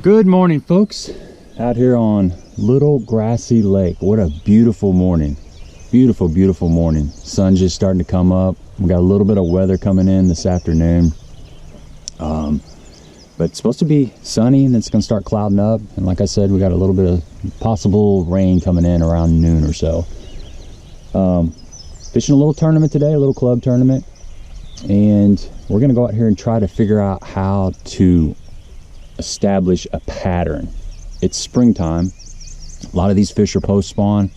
Good morning, folks. Out here on Little Grassy Lake. What a beautiful morning. Beautiful, beautiful morning. Sun's just starting to come up. We got a little bit of weather coming in this afternoon. But it's supposed to be sunny and it's going to start clouding up. And like I said, we got a little bit of possible rain coming in around noon or so. Fishing a little tournament today, a little club tournament. And we're going to go out here and try to figure out how to establish a pattern. It's springtime. A lot of these fish are post spawn.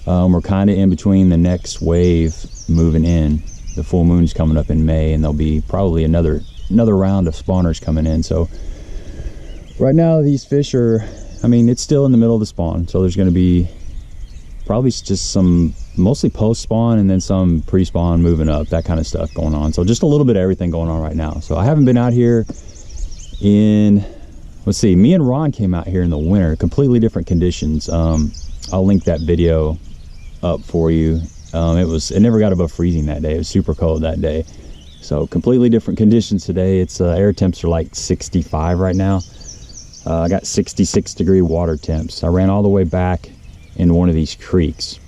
We're kind of in between the next wave moving in. The full moon's coming up in May, and there'll be probably another round of spawners coming in. So right now these fish are, I mean, it's still in the middle of the spawn, so there's going to be probably just some mostly post spawn and then some pre-spawn moving up, that kind of stuff going on. So just a little bit of everything going on right now. So I haven't been out here in, let's see, me and Ron came out here in the winter, completely different conditions. I'll link that video up for you. It never got above freezing that day. It was super cold that day. So completely different conditions today. It's air temps are like 65 right now. I got 66-degree water temps. I ran all the way back in one of these creeks.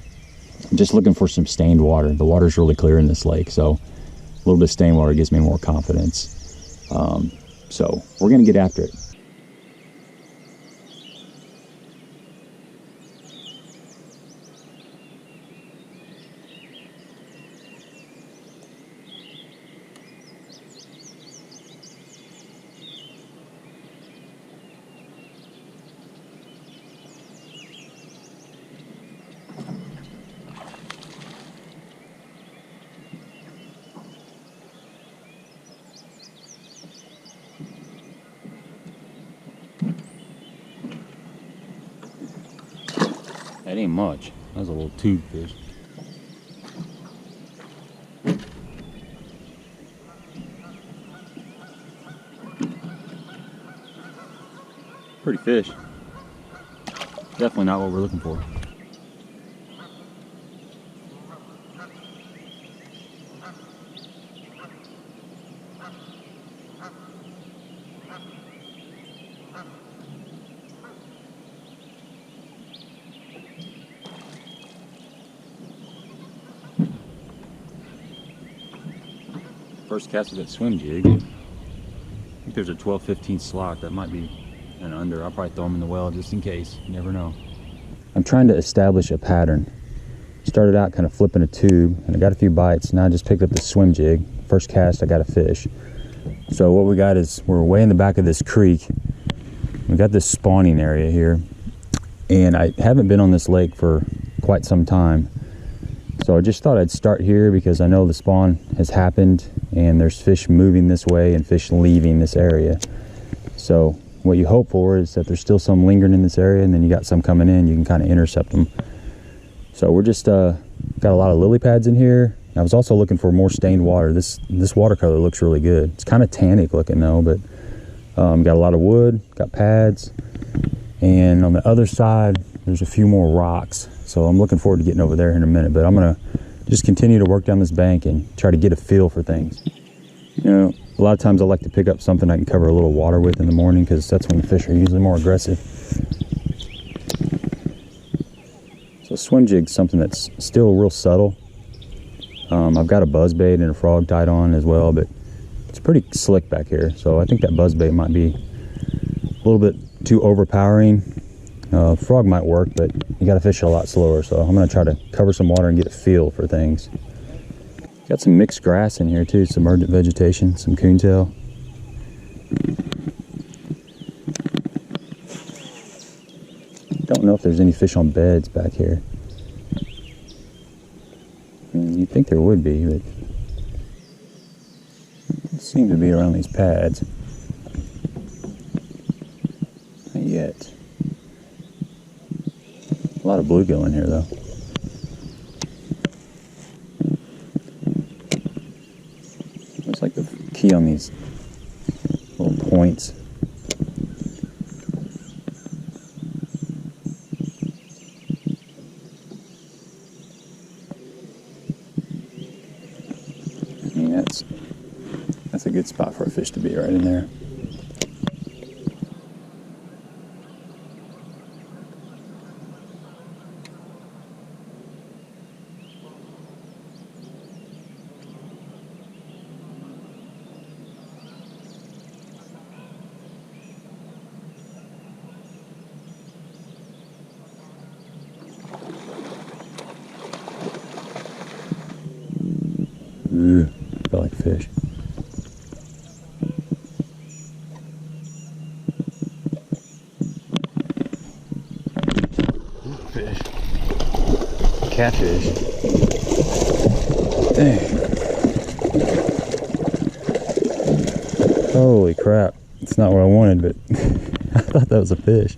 I'm just looking for some stained water. The water's really clear in this lake, so a little bit of stained water gives me more confidence. So we're gonna get after it. That ain't much. That was a little tube fish. Pretty fish. Definitely not what we're looking for. First cast with that swim jig. I think there's a 12-15 slot. That might be an under. I'll probably throw them in the well just in case. You never know. I'm trying to establish a pattern. Started out kind of flipping a tube and I got a few bites. Now I just picked up the swim jig. First cast, I got a fish. So what we got is, we're way in the back of this creek. We got this spawning area here. And I haven't been on this lake for quite some time. So I just thought I'd start here because I know the spawn has happened and there's fish moving this way and fish leaving this area. So what you hope for is that there's still some lingering in this area, and then you got some coming in, you can kind of intercept them. So we're just got a lot of lily pads in here. I was also looking for more stained water. This watercolor looks really good. It's kind of tannic looking though, but got a lot of wood, got pads, and on the other side there's a few more rocks. So I'm looking forward to getting over there in a minute, but I'm gonna just continue to work down this bank and try to get a feel for things. You know, a lot of times I like to pick up something I can cover a little water with in the morning, because that's when the fish are usually more aggressive. So swim jig's something that's still real subtle. I've got a buzz bait and a frog tied on as well, but it's pretty slick back here. So I think that buzz bait might be a little bit too overpowering. Frog might work, but you got to fish it a lot slower. So I'm going to try to cover some water and get a feel for things. Got some mixed grass in here too, some emergent vegetation, some coontail. Don't know if there's any fish on beds back here. I mean, you'd think there would be, but it seems to be around these pads. Not yet. A lot of bluegill in here though. Looks like the key on these little points. I mean, that's a good spot for a fish to be right in there. Ooh, felt like fish. Fish. Catfish. Dang. Holy crap. It's not what I wanted, but I thought that was a fish.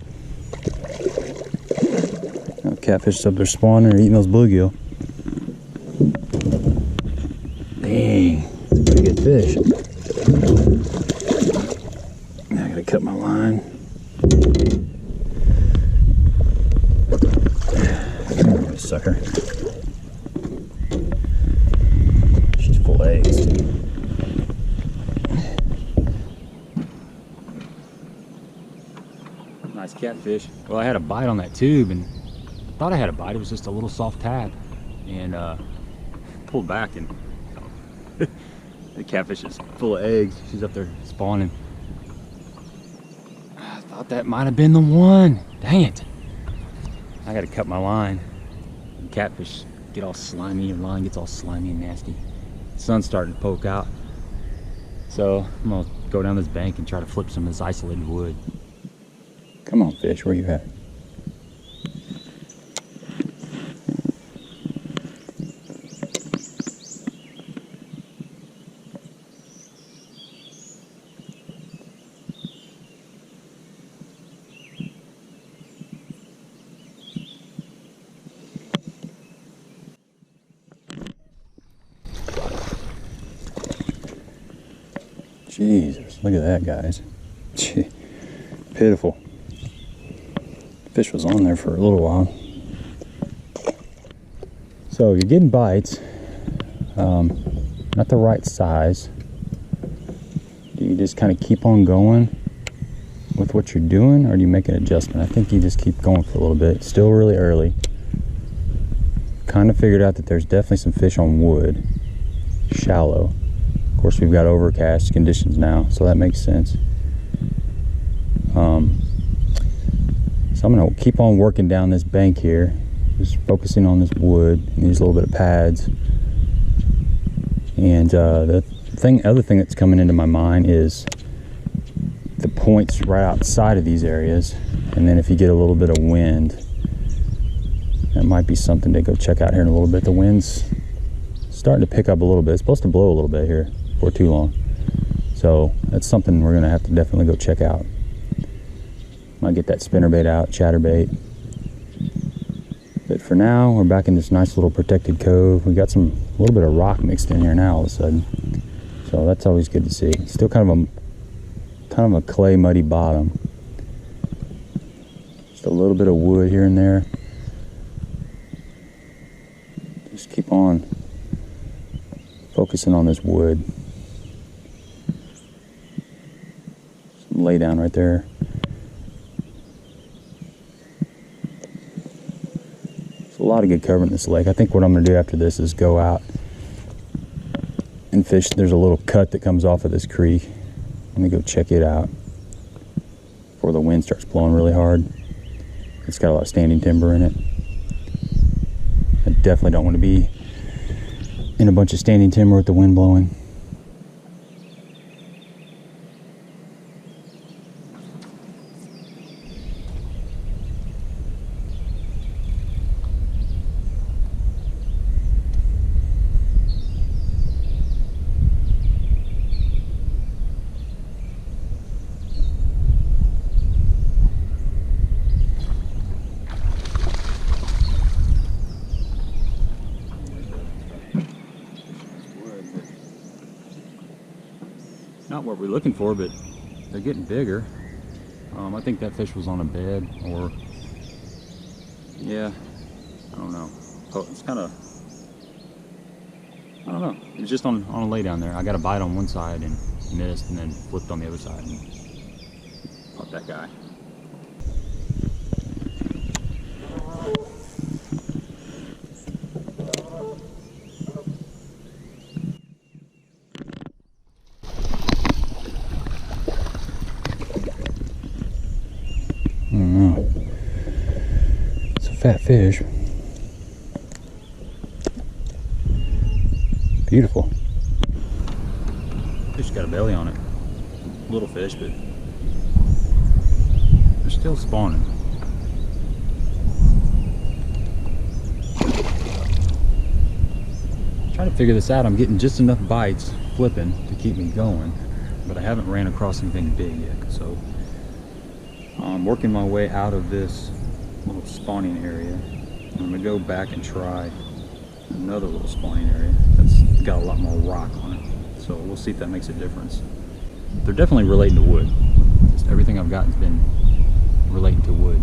Oh, catfish is up there spawning or eating those bluegill. Dang, that's a pretty good fish. Now I gotta cut my line. Sucker. She's full of eggs. Nice catfish. Well, I had a bite on that tube and thought I had a bite. It was just a little soft tap, and pulled back, and the catfish is full of eggs. She's up there spawning. I thought that might have been the one. Dang it. I gotta cut my line. Catfish get all slimy, your line gets all slimy and nasty. The sun's starting to poke out, so I'm gonna go down this bank and try to flip some of this isolated wood. Come on, fish, where you at? Jesus, look at that, guys. Gee, pitiful. Fish was on there for a little while. So you're getting bites, not the right size. Do you just kind of keep on going with what you're doing, or do you make an adjustment? I think you just keep going for a little bit. It's still really early. Kind of figured out that there's definitely some fish on wood, shallow. Of course, we've got overcast conditions now, so that makes sense. So I'm gonna keep on working down this bank here, just focusing on this wood and these little bit of pads. And the other thing that's coming into my mind is the points right outside of these areas. And then if you get a little bit of wind, that might be something to go check out here in a little bit. The wind's starting to pick up a little bit. It's supposed to blow a little bit here before too long. So that's something we're gonna have to definitely go check out. Might get that spinnerbait out, chatterbait. But for now, we're back in this nice little protected cove. We got a little bit of rock mixed in here now all of a sudden. So that's always good to see. Still kind of a clay, muddy bottom. Just a little bit of wood here and there. Just keep on focusing on this wood. Some lay down right there. There's a lot of good cover in this lake. I think what I'm going to do after this is go out and fish. There's a little cut that comes off of this creek. Let me go check it out before the wind starts blowing really hard. It's got a lot of standing timber in it. I definitely don't want to be in a bunch of standing timber with the wind blowing. Not what we're looking for, but they're getting bigger. I think that fish was on a bed, or yeah, I don't know. Oh, it's kind of, I don't know. It was just on a lay down there. I got a bite on one side and missed, and then flipped on the other side and caught that guy. I don't know. It's a fat fish. Beautiful. Fish got a belly on it. Little fish, but they're still spawning. Trying to figure this out. I'm getting just enough bites flipping to keep me going, but I haven't ran across anything big yet. So I'm working my way out of this little spawning area. I'm gonna go back and try another little spawning area that's got a lot more rock on it. So we'll see if that makes a difference. They're definitely relating to wood. Just everything I've gotten has been relating to wood.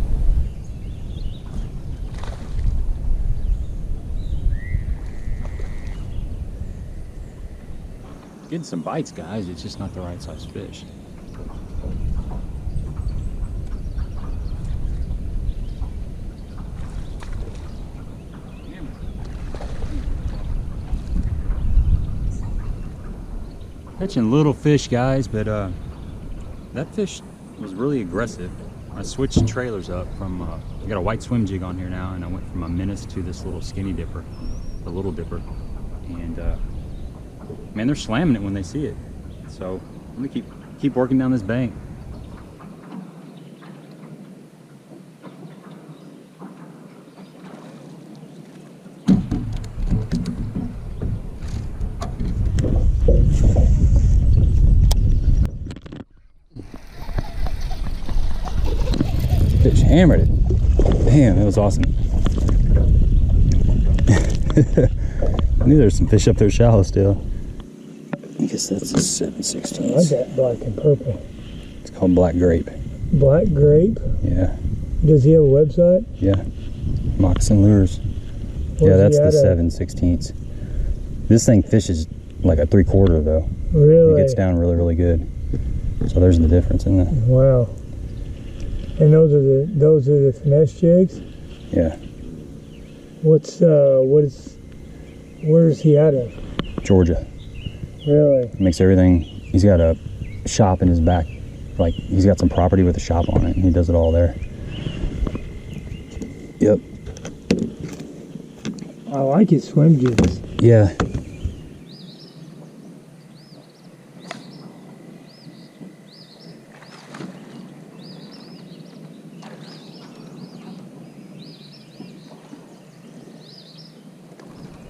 Getting some bites, guys. It's just not the right size fish. Catching little fish, guys, but that fish was really aggressive. I switched trailers up from, I got a white swim jig on here now, and I went from a menace to this little skinny dipper, the little dipper, and man, they're slamming it when they see it. So I'm gonna keep working down this bank. Fish hammered it. Damn, that was awesome. I knew there's some fish up there shallow still. I guess that's a 7/16. I like that black and purple. It's called Black Grape. Black Grape? Yeah. Does he have a website? Yeah. Moccasin Lures. Yeah, that's the 7/16. This thing fishes like a 3/4 though. Really? It gets down really, really good. So there's the difference in that. Wow. And those are the finesse jigs? Yeah. Where's he out of? Georgia. Really? Makes everything. He's got a shop in his back. Like, he's got some property with a shop on it, and he does it all there. Yep. I like his swim jigs. Yeah.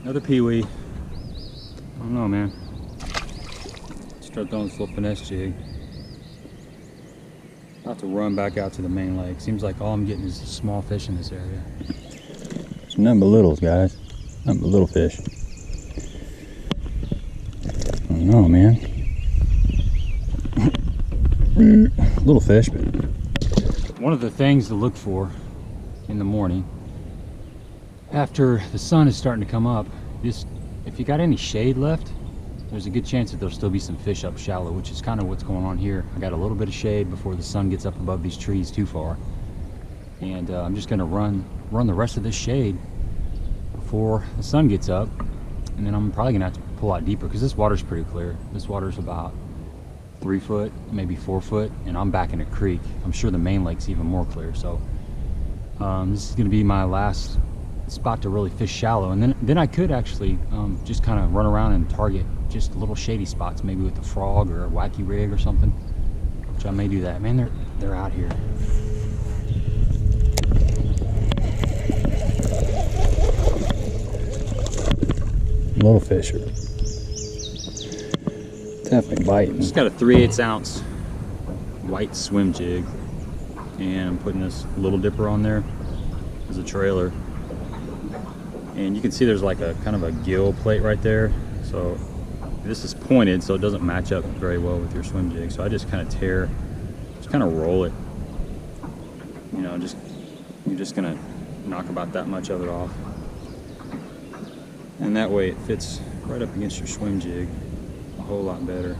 Another peewee. I don't know, man. Start throwing this little finesse jig. I'll have to run back out to the main lake. Seems like all I'm getting is small fish in this area. It's nothing but littles, guys. Nothing but little fish. I don't know, man. Little fish, but one of the things to look for in the morning after the sun is starting to come up, if you got any shade left, there's a good chance that there'll still be some fish up shallow, which is kind of what's going on here. I got a little bit of shade before the sun gets up above these trees too far, and I'm just gonna run the rest of this shade before the sun gets up, and then I'm probably gonna have to pull out deeper because this water's pretty clear. This water's about 3 foot, maybe 4 foot, and I'm back in a creek. I'm sure the main lake's even more clear. So this is gonna be my last spot to really fish shallow, and then I could actually just kind of run around and target just little shady spots, maybe with a frog or a wacky rig or something, which I may do that. Man, they're out here. Little fish are definitely biting. Just got a 3/8 ounce white swim jig, and I'm putting this little dipper on there as a trailer. And you can see there's like a kind of a gill plate right there. So this is pointed, so it doesn't match up very well with your swim jig. So I just kind of roll it. You know, you're just gonna knock about that much of it off. And that way it fits right up against your swim jig a whole lot better.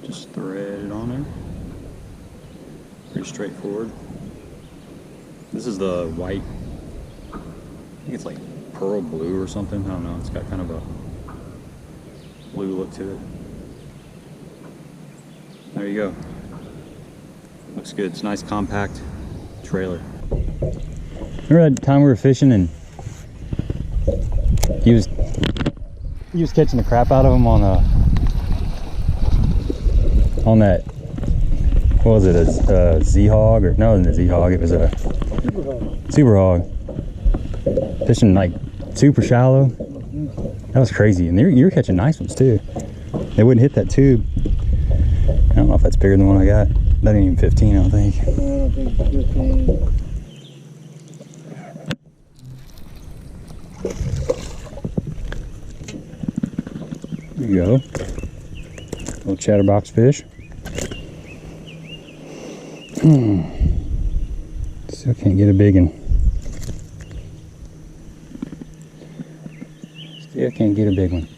Just thread it on there. Pretty straightforward. This is the white, I think it's like pearl blue or something. I don't know. It's got kind of a blue look to it. There you go. Looks good. It's a nice compact trailer. Remember that time we were fishing and he was catching the crap out of him on on that, what was it, a Z-Hog? Or no, it wasn't a Z-Hog, it was a Super Hog. Fishing like super shallow. That was crazy. And you're catching nice ones too. They wouldn't hit that tube. I don't know if that's bigger than the one I got. That ain't even 15, I don't think. I don't think it's 15. There you go. Little chatterbox fish. Still can't get a big one. Still can't get a big one.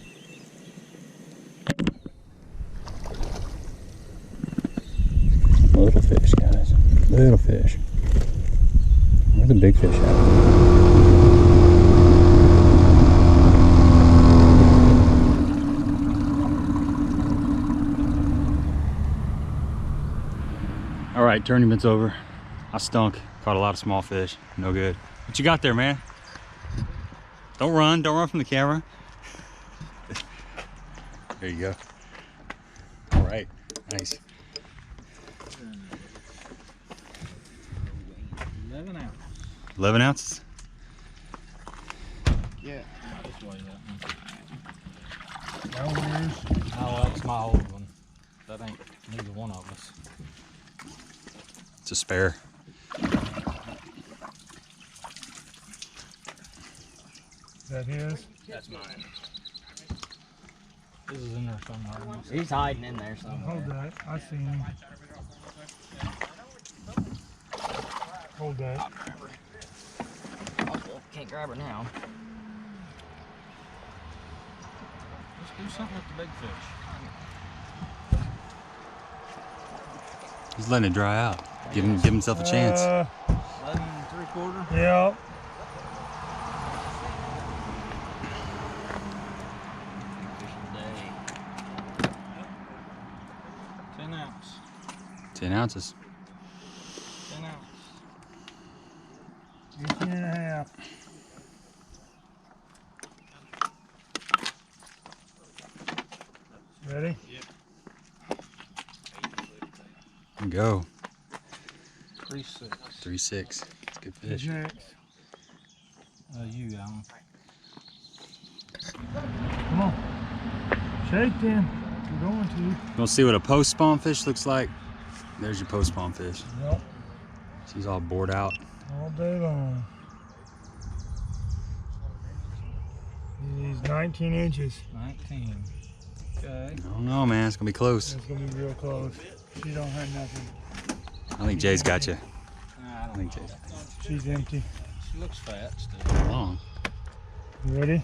Little fish, guys. Little fish. Where the big fish at? All right, tournament's over. I stunk. Caught a lot of small fish. No good. What you got there, man? Don't run. Don't run from the camera. There you go. All right. Nice. 11 ounces. 11 ounces? Yeah. I just weigh that one. No worries. Oh, that's my old one. That ain't neither one of us. It's a spare. That his? That's mine. This is in there somewhere. He's hiding in there somewhere. Hold that. I see him. Hold that. Can't grab her now. Let's do something with the big fish. He's letting it dry out. Give himself a chance. 11 3/4. Yeah. Fishing day. 10 ounce. 10 ounces. 10 ounce. 18 and a half. Ready? Yep. Go. 3/6. 3-6. It's a good Who's fish. next? You, Alan. Come on. Shake then. You're going to. You want to see what a post spawn fish looks like? There's your post spawn fish. Yep. She's all bored out. All day long. He's 19 inches. 19. Okay. I don't know, man. It's gonna be close. It's gonna be real close. She don't have nothing. I think Jay's got you. I I don't think know. Jay's She's empty. She looks fat still. long. You ready?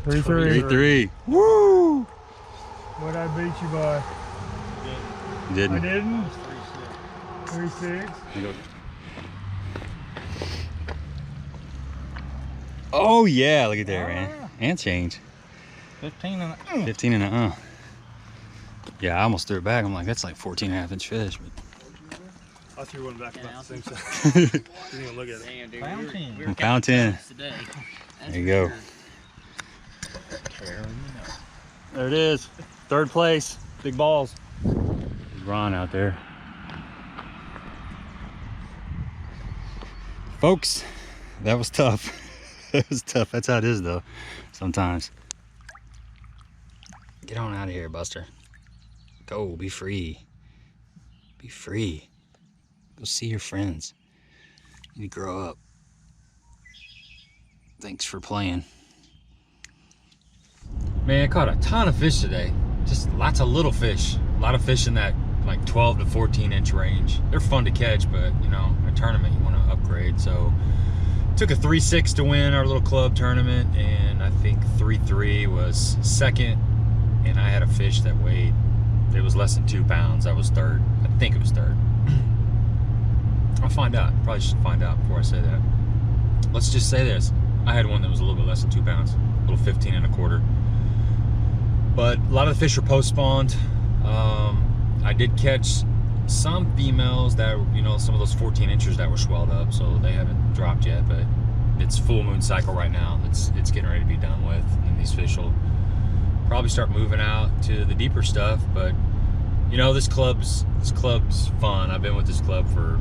3-3. 3-3. Woo! What'd I beat you by? You I didn't. didn't? 3/6. 3-6. Oh yeah, look at there, man. And change. 15 and a 15 and a Yeah, I almost threw it back. I'm like, that's like 14.5 inch fish. But I threw one back about the same size. Didn't even look at it. Damn, dude. Pound 10. We're Pound 10. today. There you go. There it is. Third place. Big balls. There's Ron out there. Folks, that was tough. That was tough. That's how it is though, sometimes. Get on out of here, Buster. Go, be free. Be free. Go see your friends. You need to grow up. Thanks for playing. Man, I caught a ton of fish today. Just lots of little fish. A lot of fish in that like 12 to 14 inch range. They're fun to catch, but you know, a tournament you want to upgrade. So took a 3-6 to win our little club tournament, and I think 3-3 was second. And I had a fish that weighed, it was less than 2 pounds. I was third. I think it was third. I'll find out. Probably should find out before I say that. Let's just say this. I had one that was a little bit less than 2 pounds, a little 15 and a quarter. But a lot of the fish are post-spawned. I did catch some females that, you know, some of those 14 inchers that were swelled up, so they haven't dropped yet, but it's full moon cycle right now. It's getting ready to be done with, and these fish will probably start moving out to the deeper stuff. But you know, this club's fun. I've been with this club for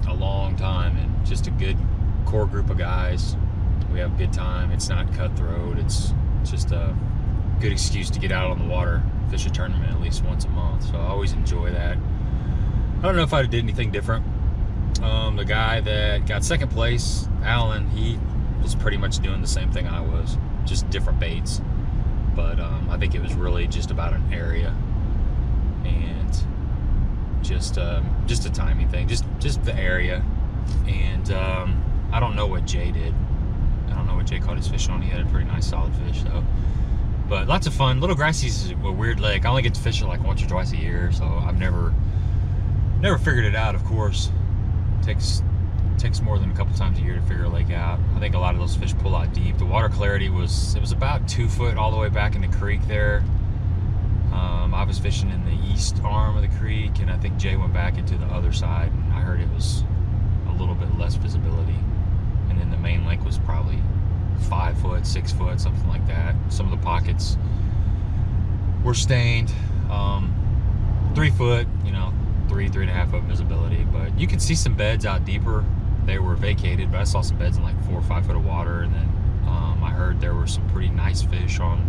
a long time, and just a good core group of guys. We have a good time. It's not cutthroat. It's just a good excuse to get out on the water, fish a tournament at least once a month. So I always enjoy that. I don't know if I did anything different. The guy that got second place, Alan, he was pretty much doing the same thing I was, just different baits. But I think it was really just about an area and just a timing thing, just the area. And I don't know what Jay did. I don't know what Jay caught his fish on. He had a pretty nice solid fish though. But lots of fun. Little Grassy's a weird lake. I only get to fish it like once or twice a year, so I've never figured it out. Of course, takes more than a couple times a year to figure a lake out. I think a lot of those fish pull out deep. The water clarity was about 2 foot all the way back in the creek there. I was fishing in the east arm of the creek, and I think Jay went back into the other side, and I heard it was a little bit less visibility. And then the main lake was probably 5 foot, 6 foot, something like that. Some of the pockets were stained. 3 foot, you know, 3.5 foot visibility. But you could see some beds out deeper. They were vacated, but I saw some beds in like 4 or 5 foot of water. And then I heard there were some pretty nice fish on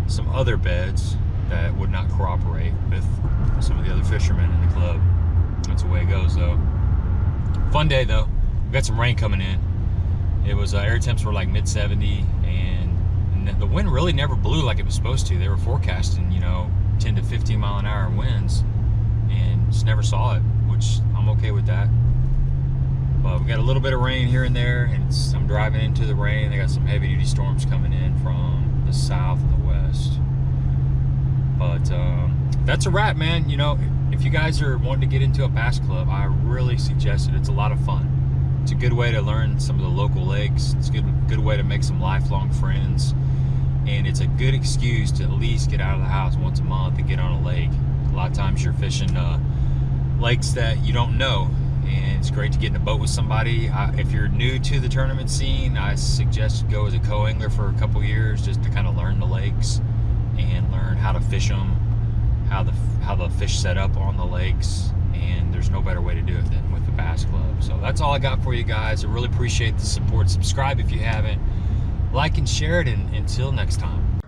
some other beds that would not cooperate with some of the other fishermen in the club. That's the way it goes though. Fun day though. We got some rain coming in. It was air temps were like mid-70, and the wind really never blew like it was supposed to. They were forecasting, you know, 10 to 15 mile an hour winds, and just never saw it, which I'm okay with that. But we got a little bit of rain here and there, and I'm driving into the rain. They got some heavy duty storms coming in from the south and the west. But that's a wrap, man. You know, if you guys are wanting to get into a bass club, I really suggest it. It's a lot of fun. It's a good way to learn some of the local lakes. It's a good way to make some lifelong friends. And it's a good excuse to at least get out of the house once a month and get on a lake. A lot of times you're fishing lakes that you don't know. And it's great to get in a boat with somebody. If you're new to the tournament scene, I suggest you go as a co-angler for a couple years just to kind of learn the lakes and learn how to fish them, how the fish set up on the lakes. And there's no better way to do it than with the Bass Club. So that's all I got for you guys. I really appreciate the support. Subscribe if you haven't. Like and share it, and until next time.